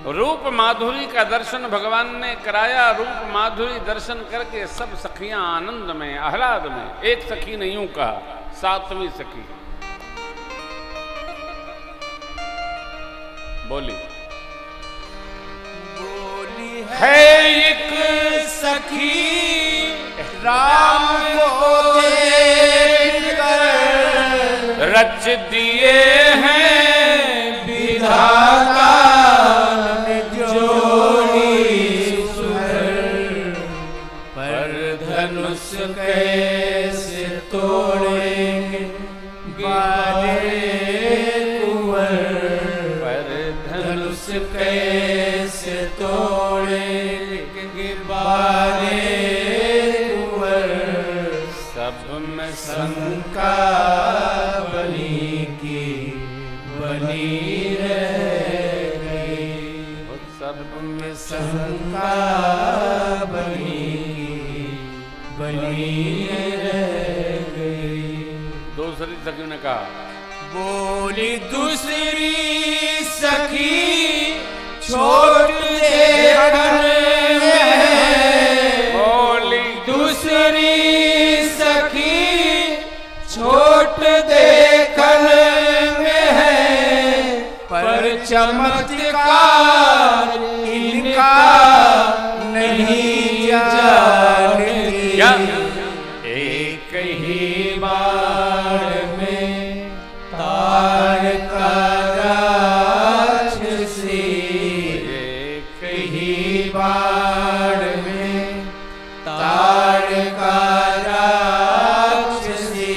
रूप माधुरी का दर्शन भगवान ने कराया। रूप माधुरी दर्शन करके सब सखियां आनंद में, आह्लाद में। एक सखी ने यूं कहा, सातवीं सखी बोली है एक सखी राम को देखकर रच दिए हैं विधाता जोड़ी सुंदर, पर धनुष कैसे तोड़ेंगे बारे कुंवर, पर धनुष कैसे तोड़ेंगे बारे कुंवर, सब में शंका बनी की बनी रह गई, सब में शंका बनी की बनी रह गई। दूसरी सखी ने कहा, बोली दूसरी सखी छोट देखन में, बोली दूसरी सखी छोट देखन में है, पर चमत्कार इनका नहीं जानती। एक ही बार में तार का राक्षसी, एक ही बार में तार का राक्षसी,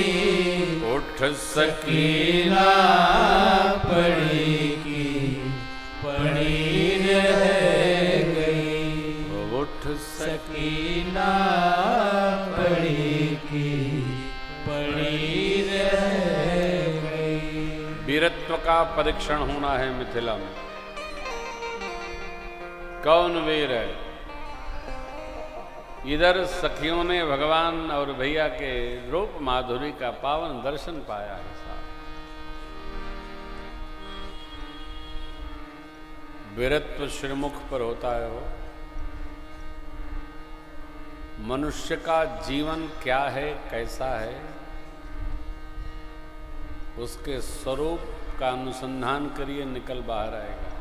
उठ सकीना पड़ी की पड़ी रह गई, उठ सकीना पड़ी की पड़ी रह गई। वीरत्व का परीक्षण होना है मिथिला में। कौन वीर है? इधर सखियों ने भगवान और भैया के रूप माधुरी का पावन दर्शन पाया है साहब। वीरत्व श्रीमुख पर होता है। वो मनुष्य का जीवन क्या है, कैसा है, उसके स्वरूप का अनुसंधान करिए, निकल बाहर आएगा।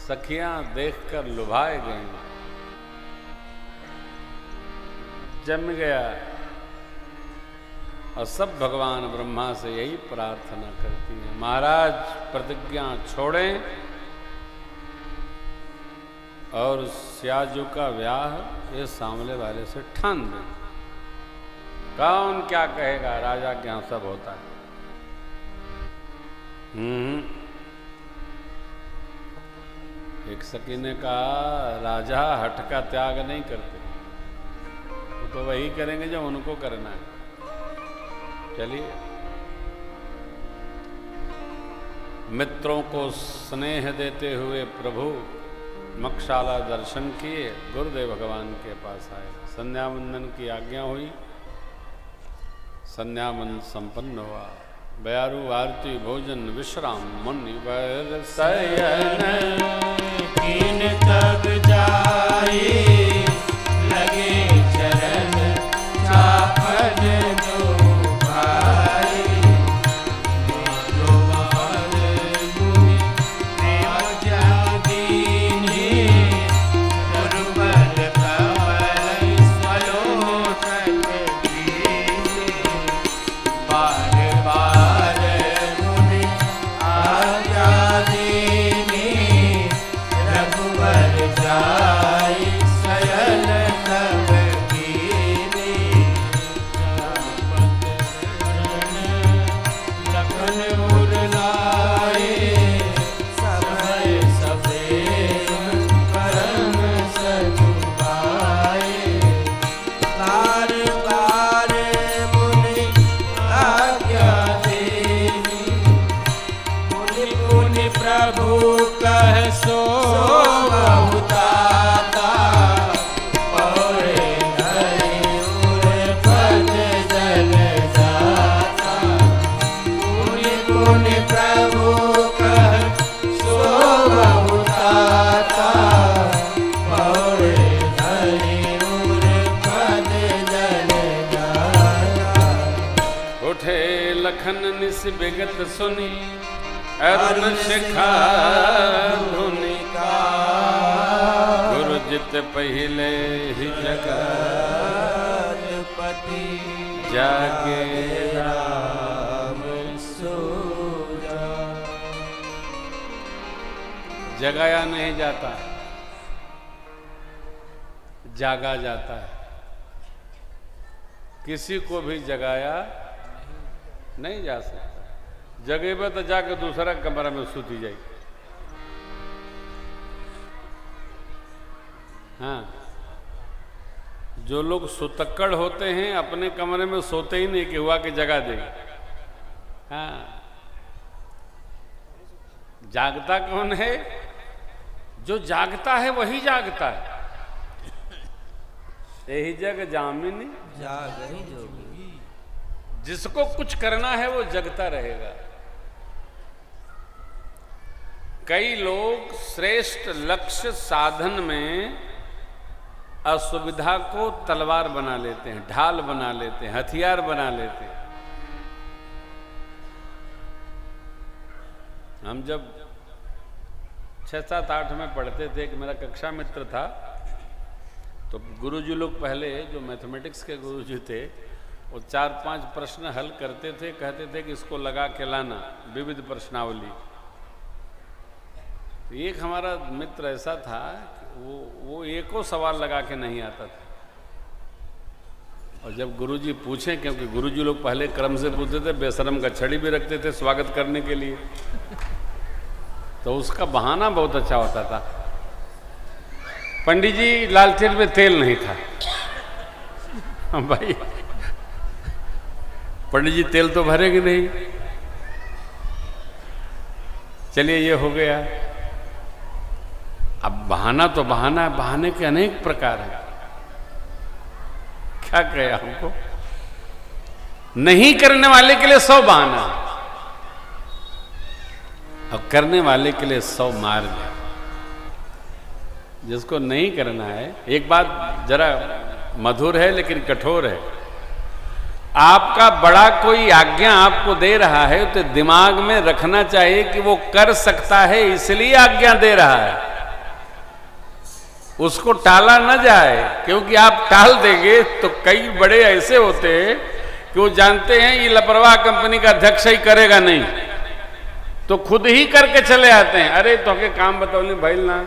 सखियां देखकर लुभाए गई, जम गया। और सब भगवान ब्रह्मा से यही प्रार्थना करती है, महाराज प्रतिज्ञा छोड़ें और स्याजू का व्याह ये सामने वाले से ठान दें। कौन क्या कहेगा, राजा के यहाँ सब होता है। एक सखी ने कहा, राजा हठ का त्याग नहीं करते, तो वही करेंगे जो उनको करना है। चलिए, मित्रों को स्नेह देते हुए प्रभु मक्षाला दर्शन किए, गुरुदेव भगवान के पास आए। संध्या वंदन की आज्ञा हुई, संध्या वंदन संपन्न हुआ। बयारू आरती भोजन विश्राम मुनिवर शयन कीन तब जाए, लगे चरण चापन जो भाई, जो बाल मुनि राजा दीनी, गुरुवर कमल सलोचन दीनी, बार बार मुनि आज्ञा दीनी, रघुवर जाई शयन तब कीनी, लखन मुरलाए, समय सफेद करम सजुबाए, तार तार मुनि आज्ञा देनी, मुनि मुनि प्रभु कह सो बहुताता, पौरे धरि उर पद जल जाता, मुनि मुनि प्रभु कह किस विगत सुनी अरुण शिखा धुनि का गुरु जित पहिले ही जगतपति जाके राम सोजा। जगाया नहीं जाता, जागा जाता है। किसी को भी जगाया नहीं जा सकता। जगह तो जाके दूसरा कमरा में सूती जाए। हाँ, जो लोग सुतक्कड़ होते हैं अपने कमरे में सोते ही नहीं कि हुआ कि जगा दे। हाँ, जागता कौन है? जो जागता है वही जागता है। यही जग जामिनी जागई जोगी। जिसको कुछ करना है वो जगता रहेगा। कई लोग श्रेष्ठ लक्ष्य साधन में असुविधा को तलवार बना लेते हैं, ढाल बना लेते हैं, हथियार बना लेते हैं। हम जब 6, 7, 8 में पढ़ते थे, कि मेरा कक्षा मित्र था, तो गुरुजी लोग पहले जो मैथमेटिक्स के गुरुजी थे वो 4-5 प्रश्न हल करते थे, कहते थे कि इसको लगा के लाना, विविध प्रश्नावली। तो एक हमारा मित्र ऐसा था वो एको सवाल लगा के नहीं आता था। और जब गुरुजी पूछे, क्योंकि गुरुजी लोग पहले क्रम से पूछते थे, बेशरम का छड़ी भी रखते थे स्वागत करने के लिए, तो उसका बहाना बहुत अच्छा होता था। पंडित जी लालटेन में तेल नहीं था। भाई पंडित जी तेल तो भरेंगे नहीं। चलिए ये हो गया। अब बहाना तो बहाना है, बहाने के अनेक प्रकार हैं। क्या कहे हमको? नहीं करने वाले के लिए 100 बहाना और करने वाले के लिए 100 मार्ग है। जिसको नहीं करना है, एक बात जरा मधुर है लेकिन कठोर है। आपका बड़ा कोई आज्ञा आपको दे रहा है तो दिमाग में रखना चाहिए कि वो कर सकता है, इसलिए आज्ञा दे रहा है। उसको टाला न जाए, क्योंकि आप टाल देंगे तो कई बड़े ऐसे होते हैं कि वो जानते हैं ये लापरवाह कंपनी का अध्यक्ष ही करेगा नहीं, तो खुद ही करके चले आते हैं। अरे तो के काम बताओ भाई ना,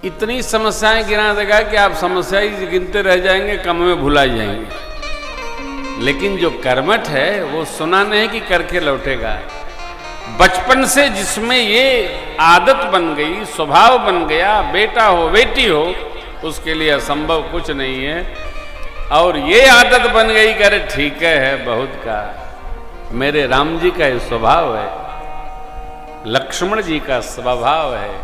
इतनी समस्याएं गिना देगा कि आप समस्या ही गिनते रह जाएंगे, कम में भुला जाएंगे। लेकिन जो कर्मठ है वो सुना नहीं कि करके लौटेगा। बचपन से जिसमें ये आदत बन गई, स्वभाव बन गया, बेटा हो बेटी हो, उसके लिए असंभव कुछ नहीं है। और ये आदत बन गई कि अरे ठीक है बहुत का, मेरे राम जी का ये स्वभाव है, लक्ष्मण जी का स्वभाव है।